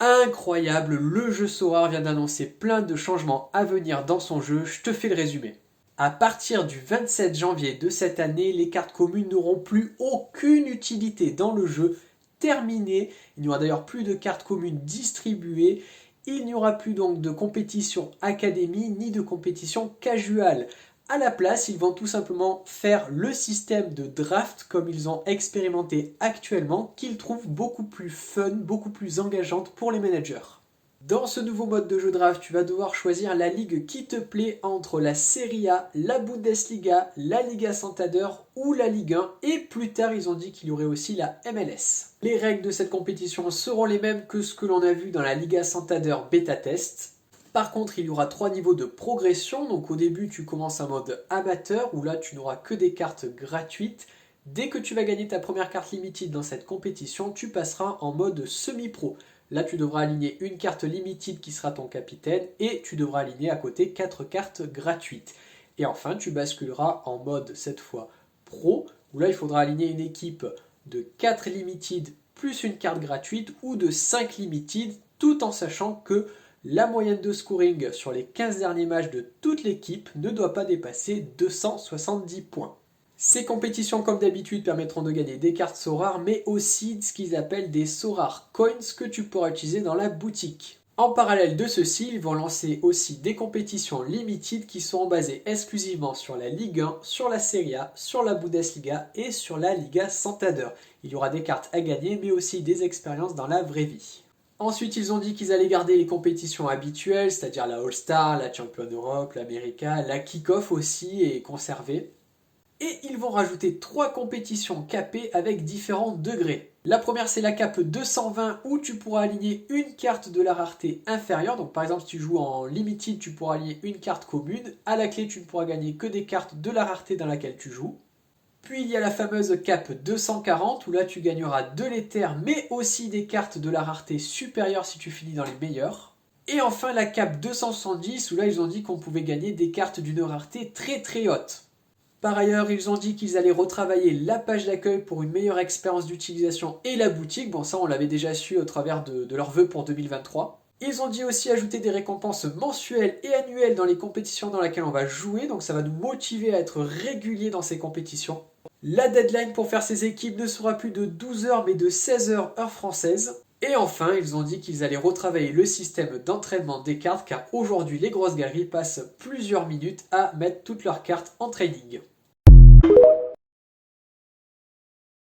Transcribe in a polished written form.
Incroyable, le jeu Sora vient d'annoncer plein de changements à venir dans son jeu, je te fais le résumé. À partir du 27 janvier de cette année, les cartes communes n'auront plus aucune utilité dans le jeu. Terminé, il n'y aura d'ailleurs plus de cartes communes distribuées, il n'y aura plus donc de compétition académie ni de compétition casual. À la place, ils vont tout simplement faire le système de draft comme ils ont expérimenté actuellement, qu'ils trouvent beaucoup plus fun, beaucoup plus engageante pour les managers. Dans ce nouveau mode de jeu draft, tu vas devoir choisir la ligue qui te plaît entre la Serie A, la Bundesliga, la Liga Santander ou la Ligue 1. Et plus tard, ils ont dit qu'il y aurait aussi la MLS. Les règles de cette compétition seront les mêmes que ce que l'on a vu dans la Liga Santander Beta Test. Par contre, il y aura 3 niveaux de progression. Donc au début, tu commences en mode amateur où là, tu n'auras que des cartes gratuites. Dès que tu vas gagner ta première carte limited dans cette compétition, tu passeras en mode semi-pro. Là, tu devras aligner une carte limited qui sera ton capitaine et tu devras aligner à côté 4 cartes gratuites. Et enfin, tu basculeras en mode, cette fois, pro, où là, il faudra aligner une équipe de 4 limited plus une carte gratuite ou de 5 limited, tout en sachant que la moyenne de scoring sur les 15 derniers matchs de toute l'équipe ne doit pas dépasser 270 points. Ces compétitions, comme d'habitude, permettront de gagner des cartes Sorare, mais aussi ce qu'ils appellent des Sorare Coins que tu pourras utiliser dans la boutique. En parallèle de ceci, ils vont lancer aussi des compétitions limited qui seront basées exclusivement sur la Ligue 1, sur la Serie A, sur la Bundesliga et sur la Liga Santander. Il y aura des cartes à gagner, mais aussi des expériences dans la vraie vie. Ensuite, ils ont dit qu'ils allaient garder les compétitions habituelles, c'est-à-dire la All-Star, la Champion Europe, l'America, la Kick-Off aussi est conservée. Et ils vont rajouter 3 compétitions capées avec différents degrés. La première, c'est la cape 220 où tu pourras aligner une carte de la rareté inférieure. Donc par exemple, si tu joues en limited, tu pourras aligner une carte commune. À la clé, tu ne pourras gagner que des cartes de la rareté dans laquelle tu joues. Puis il y a la fameuse cape 240 où là tu gagneras de l'éther mais aussi des cartes de la rareté supérieure si tu finis dans les meilleures. Et enfin la cape 270 où là ils ont dit qu'on pouvait gagner des cartes d'une rareté très très haute. Par ailleurs, ils ont dit qu'ils allaient retravailler la page d'accueil pour une meilleure expérience d'utilisation et la boutique. Bon, ça, on l'avait déjà su au travers de leurs vœux pour 2023. Ils ont dit aussi ajouter des récompenses mensuelles et annuelles dans les compétitions dans lesquelles on va jouer. Donc, ça va nous motiver à être réguliers dans ces compétitions. La deadline pour faire ces équipes ne sera plus de 12 heures, mais de 16 heures heure française. Et enfin, ils ont dit qu'ils allaient retravailler le système d'entraînement des cartes, car aujourd'hui, les grosses galeries passent plusieurs minutes à mettre toutes leurs cartes en training.